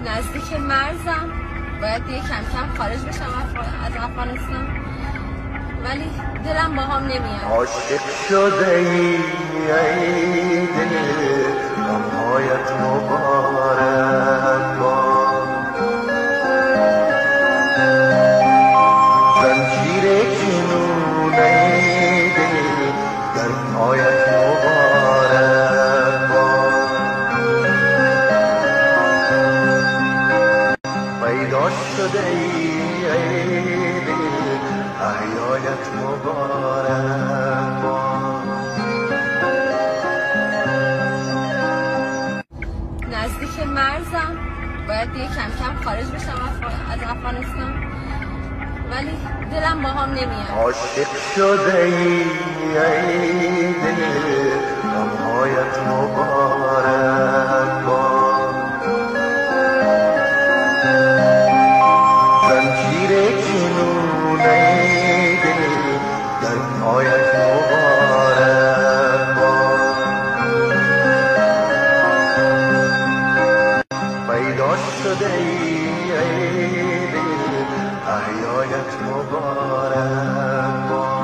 نزدیک مرزم، باید دیگه کم کم خارج بشم از افغانستان، ولی دلم با هم نمیاد. عاشق شده ای دل، غمهایت مبارک باد. زنجیر جنونه دل، در پایت مبارک باد. پیدا شده ای دل، احیایت مبارک باد. نزدیک مرزم، باید دیگه کم کم خارج بشم از افغانستان، ولی دلم با هم نمیاد. عاشق شده ای دل، غمهایت مبارک باد. زنجیر جنونه دل، در پایت مبارک باد. پیدا شده ای دل، احیایت مبارک باد.